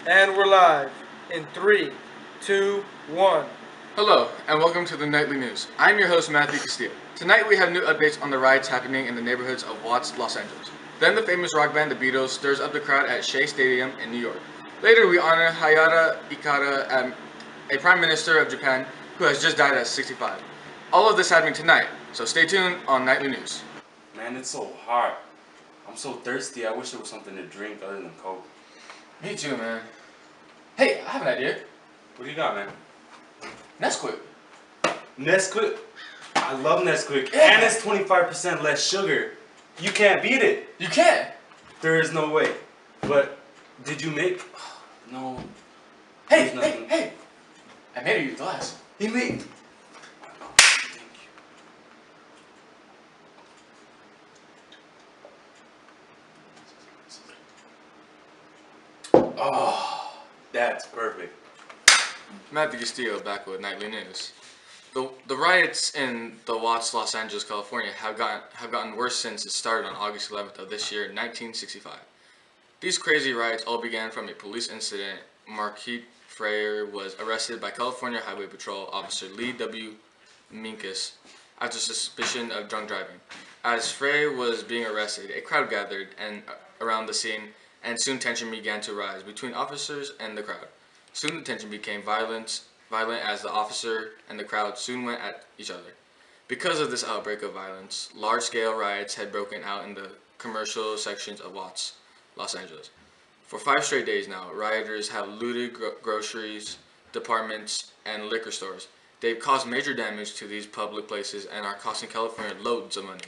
And we're live in 3, 2, 1. Hello, and welcome to the Nightly News. I'm your host, Matthew Castillo. Tonight we have new updates on the riots happening in the neighborhoods of Watts, Los Angeles. Then the famous rock band The Beatles stirs up the crowd at Shea Stadium in New York. Later we honor Hayata Ikeda, a Prime Minister of Japan who has just died at 65. All of this happening tonight, so stay tuned on Nightly News. Man, it's so hot. I'm so thirsty. I wish there was something to drink other than Coke. Me too, man. Hey, I have an idea. What do you got, man? Nesquik. Nesquik. I love Nesquik. Yeah. And it's 25% less sugar. You can't beat it. You can. There is no way. But did you make... No. Hey, There's nothing. hey. I made you a glass. He made... Oh, that's perfect. Matthew Castillo back with Nightly News. The riots in the Watts, Los Angeles, California have gotten worse since it started on August 11th of this year, 1965. These crazy riots all began from a police incident. Marquette Freyer was arrested by California Highway Patrol Officer Lee W. Minkus after suspicion of drunk driving. As Freyer was being arrested, a crowd gathered around the scene, and soon tension began to rise between officers and the crowd. Soon the tension became violent as the officer and the crowd soon went at each other. Because of this outbreak of violence, large-scale riots had broken out in the commercial sections of Watts, Los Angeles. For 5 straight days now, rioters have looted groceries, departments, and liquor stores. They've caused major damage to these public places and are costing California loads of money.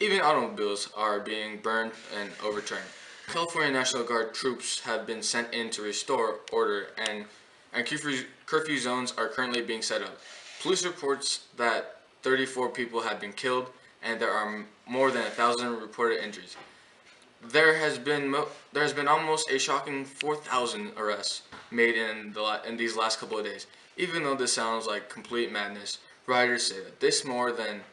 Even automobiles are being burned and overturned. California National Guard troops have been sent in to restore order, and curfew zones are currently being set up. Police reports that 34 people have been killed, and there are more than 1,000 reported injuries. There has been almost a shocking 4,000 arrests made in these last couple of days. Even though this sounds like complete madness, rioters say that this more than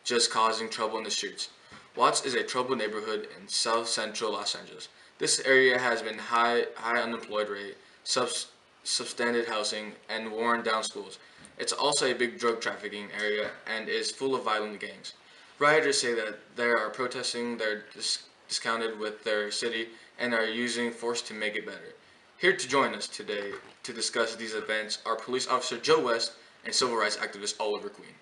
just causing trouble in the streets. Watts is a troubled neighborhood in south central Los Angeles. This area has been high unemployed rate, substandard housing, and worn down schools. It's also a big drug trafficking area and is full of violent gangs. Rioters say that they are protesting their discontent with their city and are using force to make it better. Here to join us today to discuss these events are police officer Joe West and civil rights activist Oliver Queen.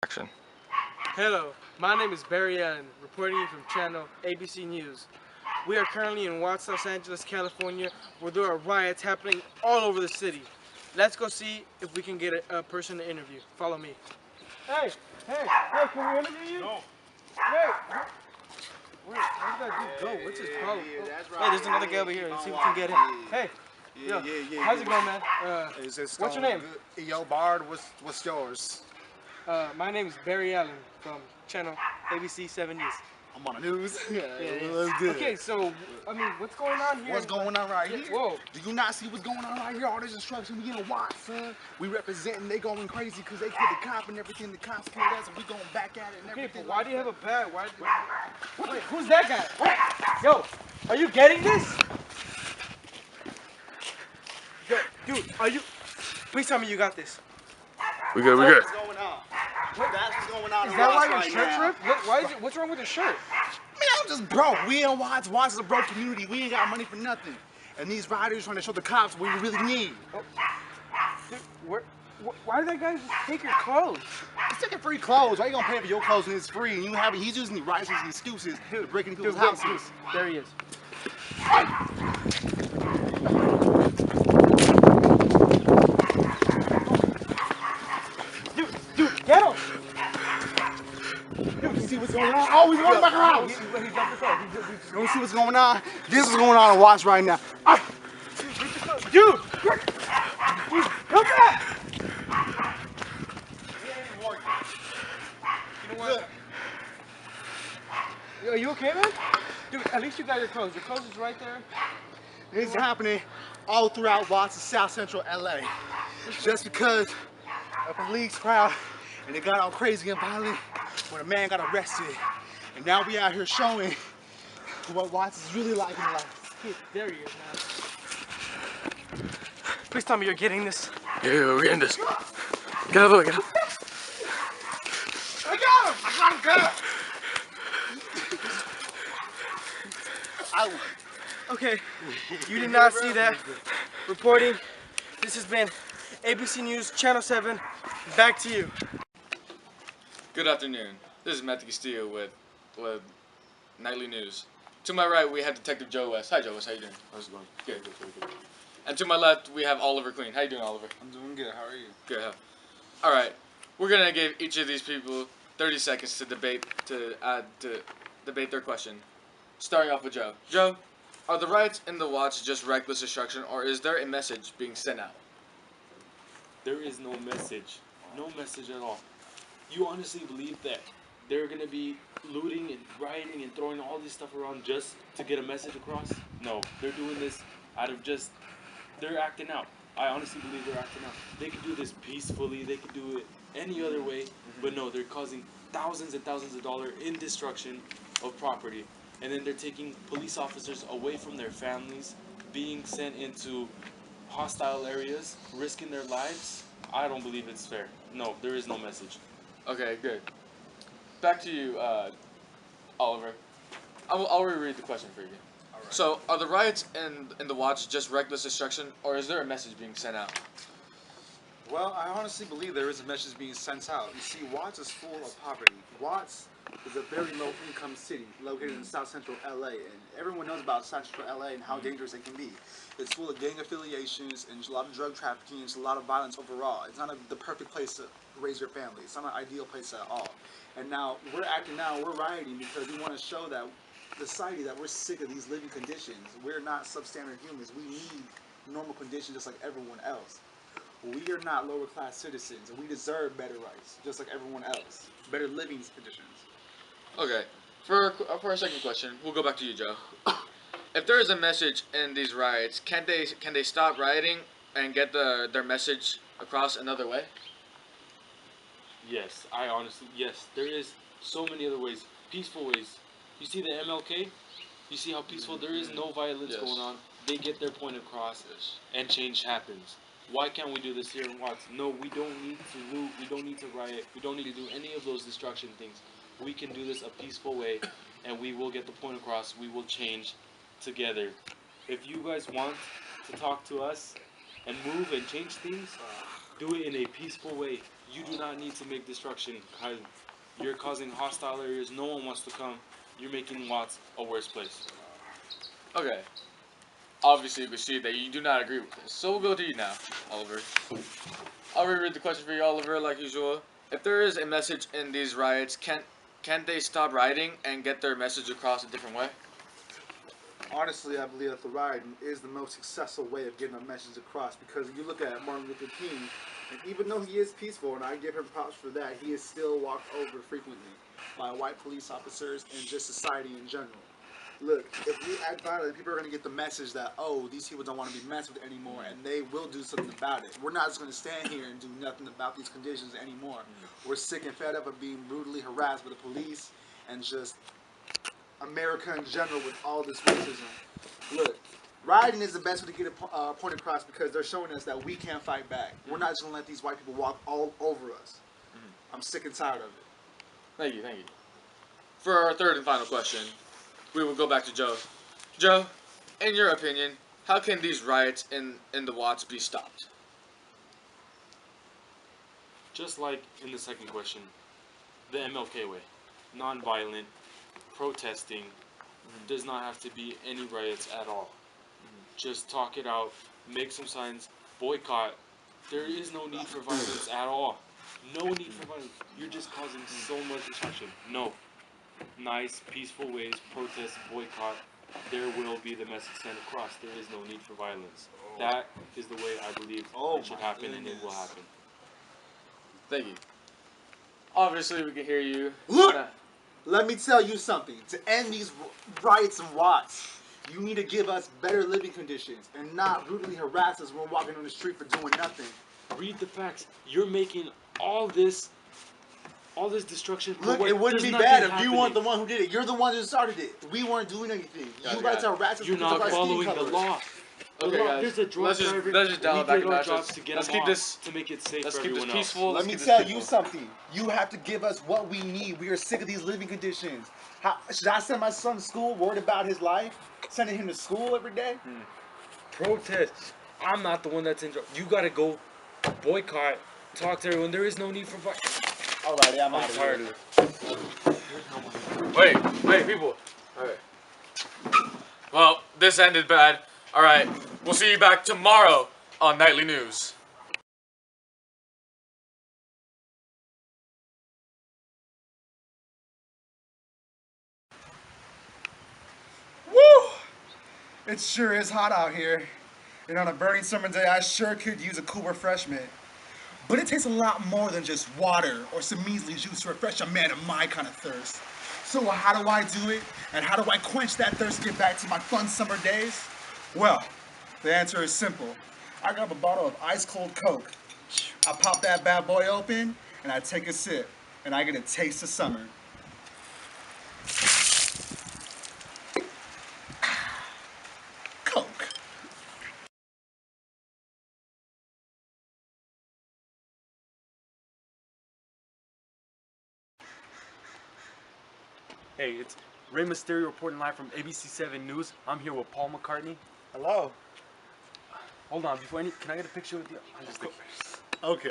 Action. Hello, my name is Barry Allen, reporting from channel ABC News. We are currently in Watts, Los Angeles, California, where there are riots happening all over the city. Let's go see if we can get a person to interview. Follow me. Hey, can we interview you? No. Hey, where'd that dude go? What's his problem? Hey, there's another guy over here. Let's see if we can get him. Hey. Yeah. How's it going, man? What's your name? Yo, Bard, what's yours? My name is Barry Allen from channel ABC 7 News. I'm on the news. Yeah. That's good. Okay, so, I mean, what's going on here? What's going on right here? Whoa. Do you not see what's going on right here? All this destruction, we getting Watts, son. We representing, they going crazy because they killed the cop and everything. The cops killed us and we going back at it and Okay, everything. but why do you have a bag? Wait, who's that guy? Yo, are you getting this? Yo, dude, please tell me you got this. We good. What's going on? That's what's going on. Is in that Watts why your right shirt's now. ripped? What's wrong with your shirt? Man, I'm just broke. We in Watts. Watts is a broke community. We ain't got money for nothing. And these riders trying to show the cops what we really need. Dude, why did that guy just take your clothes? He's taking free clothes. Why you gonna pay for your clothes when it's free? And he's using the rights as excuses to break into people's houses. There he is. Dude, get him! You see what's going on? Oh, he's going back around. He jumped the car. You wanna see what's going on? This is going on in Watts right now. Dude! Come back! You know what? Are you okay, man? Dude, at least you got your clothes. Your clothes is right there. This is happening all throughout Watts and South Central LA. Just because a police crowd and they got all crazy and violent, when a man got arrested. And now we out here showing what Watts is really like in life. There he is, man. Please tell me you're getting this. Yeah, we're getting this. Get out of the way, get out. I got him! I got him, girl! Okay, you did not see that. Reporting. This has been ABC News, Channel 7. Back to you. Good afternoon. This is Matthew Castillo with Nightly News. To my right, we have Detective Joe West. Hi, Joe West. How you doing? How's it going? Good. And to my left, we have Oliver Queen. How you doing, Oliver? I'm doing good. How are you? Good. All right. We're gonna give each of these people 30 seconds to debate their question. Starting off with Joe. Joe, are the riots in the Watts just reckless destruction, or is there a message being sent out? There is no message. No message at all. You honestly believe that they're going to be looting and rioting and throwing all this stuff around just to get a message across? No. They're doing this out of just... They're acting out. I honestly believe they're acting out. They could do this peacefully. They could do it any other way. But no, they're causing thousands and thousands of dollars in destruction of property. And then they're taking police officers away from their families, being sent into hostile areas, risking their lives. I don't believe it's fair. No, there is no message. Okay, good. Back to you, Oliver. I'll reread the question for you. All right. So, are the riots in the Watts just reckless destruction, or is there a message being sent out? Well, I honestly believe there is a message being sent out. You see, Watts is full of poverty. Watts is a very low-income city located in South Central LA, and everyone knows about South Central LA and how dangerous it can be. It's full of gang affiliations and a lot of drug trafficking and a lot of violence overall. It's not the perfect place to raise your family. It's not an ideal place at all. And now we're rioting because we want to show that the society that we're sick of these living conditions. We're not substandard humans. We need normal conditions just like everyone else. We are not lower class citizens, and we deserve better rights, just like everyone else. Better living conditions. Okay. For our second question, we'll go back to you, Joe. If there is a message in these riots, can they stop rioting and get their message across another way? Yes, yes, there is so many other ways, peaceful ways. You see the MLK? You see how peaceful there is, no violence Yes. going on. They get their point across, and change happens. Why can't we do this here in Watts? No, we don't need to loot, we don't need to riot, we don't need to do any of those destruction things. We can do this a peaceful way, and we will get the point across. We will change together. If you guys want to talk to us and move and change things, do it in a peaceful way. You do not need to make destruction. You're causing hostile areas. No one wants to come. You're making Watts a worse place. Okay. Obviously, we see that you do not agree with this. So we'll go to you now, Oliver. I'll reread the question for you, Oliver, like usual. If there is a message in these riots, can't they stop rioting and get their message across a different way? Honestly, I believe that the rioting is the most successful way of getting a message across, because if you look at Martin Luther King, and even though he is peaceful, and I give him props for that, he is still walked over frequently by white police officers and just society in general. Look, if we act violent, people are going to get the message that, oh, these people don't want to be messed with anymore, and they will do something about it. We're not just going to stand here and do nothing about these conditions anymore. We're sick and fed up of being brutally harassed by the police and just America in general with all this racism. Look, rioting is the best way to get a point across, because they're showing us that we can't fight back. We're not just going to let these white people walk all over us. I'm sick and tired of it. Thank you. For our third and final question, we will go back to Joe. Joe, in your opinion, how can these riots in the Watts be stopped? Just like in the second question, the MLK way. Non-violent, protesting, does not have to be any riots at all. Just talk it out, make some signs, boycott. There is no need for violence at all. No need for violence. You're just causing so much destruction. No. Nice, peaceful ways, protest, boycott. There will be the message sent across. There is no need for violence. That is the way I believe it should happen, and it will happen. Thank you. Obviously, we can hear you. Look! Let me tell you something. To end these riots and Watts, you need to give us better living conditions and not brutally harass us when we're walking on the street for doing nothing. Read the facts. You're making all this all this destruction. for Look, what- it wouldn't there's be bad nothing if you weren't the happening. one who did it. You're the one that started it. We weren't doing anything. You guys are rats. You're because of not our skin following the color. law. The Okay, law- guys, There's a drunk let's just- driver. let's just dial we it back did a our notch. jobs to get Let's him keep off this- to make it safe let's for keep this everyone else. peaceful. Let Let's me keep this tell you peaceful. something. You have to give us what we need. We are sick of these living conditions. How, should I send my son to school worried about his life? Sending him to school every day? Protest. I'm not the one that's in. You gotta go boycott. Talk to everyone. There is no need for fight. Alrighty, I'm out I'm of tired here. of it. Wait, people. Alright. Well, this ended bad. Alright, we'll see you back tomorrow on Nightly News. Woo! It sure is hot out here. And on a burning summer day, I sure could use a cool refreshment. But it takes a lot more than just water or some measly juice to refresh a man of my kind of thirst. So how do I do it? And how do I quench that thirst, get back to my fun summer days? Well, the answer is simple. I grab a bottle of ice cold Coke. I pop that bad boy open, and I take a sip, and I get a taste of summer. Coke. Hey, it's Rey Mysterio reporting live from ABC7 News. I'm here with Paul McCartney. Hello. Hold on, before can I get a picture with you? I'm just Okay.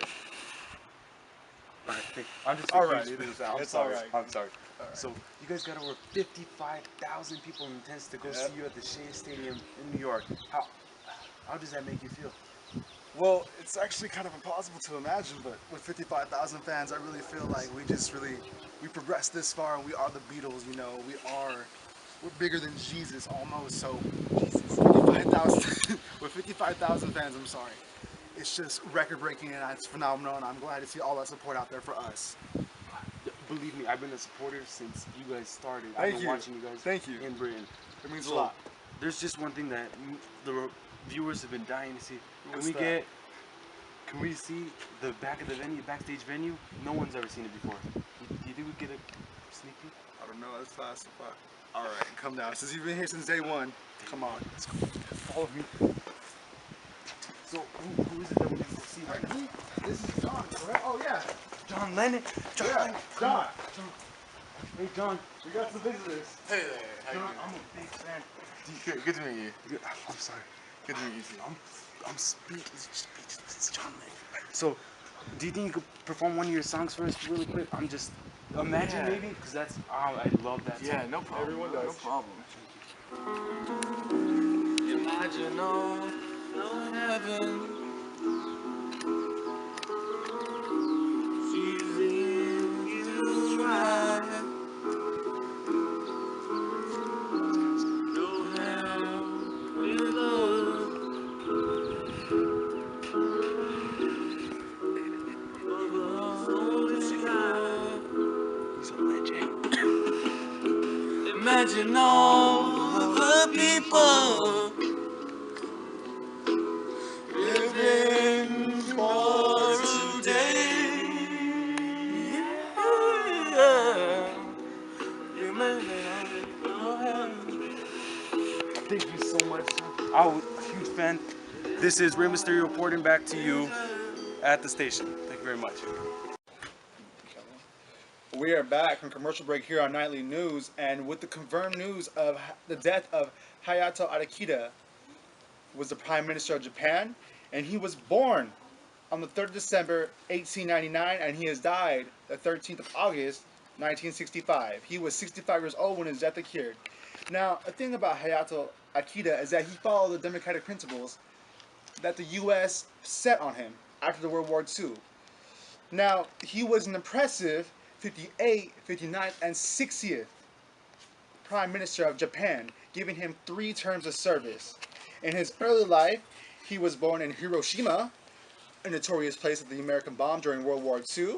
I'm just Alright, confused. it is. I'm It's sorry. alright. I'm sorry. So you guys got over 55,000 people in attendance to go see you at the Shea Stadium in New York. How does that make you feel? Well, it's actually kind of impossible to imagine, but with 55,000 fans, I really feel like we progressed this far, and we are the Beatles, you know, we're bigger than Jesus almost, so Jesus, 55,000, with 55,000 fans, I'm sorry. It's just record-breaking, and it's phenomenal, and I'm glad to see all that support out there for us. Believe me, I've been a supporter since you guys started. I've Thank been you. watching you guys Thank you. in Britain. It means a So, lot. There's just one thing that the viewers have been dying to see. What's that? Can we see the back of the venue, backstage venue? No one's ever seen it before. Do you think we get a sneak peek? I don't know, that's fast. Alright, come down. Since you've been here since day one, come on. Let's go. Follow me. So who is it that we can see right now? This is John, correct? Oh, yeah. John Lennon. John. Yeah, John. Hey John. We got some visitors. Hey there, how you John, doing? I'm a big fan. Good to meet you. I'm sorry. Good to meet you too. I'm speechless. It's John Lennon. So, do you think you could perform one of your songs for us really quick? I'm just imagine Yeah. maybe because that's I love that song. Yeah, no problem. Everyone No does. problem. Imagine no heaven. Feeling you right. No hell below. Over the sky. He's a legend. Imagine all the people living for today. Yeah. Thank you so much. I'm a huge fan. This is Rey Mysterio reporting back to you at the station. Thank you very much. We are back from commercial break here on Nightly News, and with the confirmed news of the death of Hayato Akita, was the Prime Minister of Japan, and he was born on the 3rd of December 1899, and he has died the 13th of August 1965. He was 65 years old when his death occurred. Now, the thing about Hayato Akita is that he followed the democratic principles that the U.S. set on him after the World War II. Now, he was an impressive 58th, 59th, and 60th Prime Minister of Japan, giving him 3 terms of service. In his early life, he was born in Hiroshima, a notorious place of the American bomb during World War II,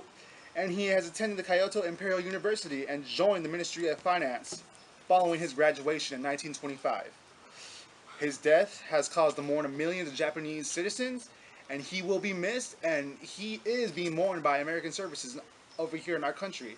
and he has attended the Kyoto Imperial University and joined the Ministry of Finance following his graduation in 1925. His death has caused the mourn of millions of Japanese citizens, and he will be missed, and he is being mourned by American services over here in our country.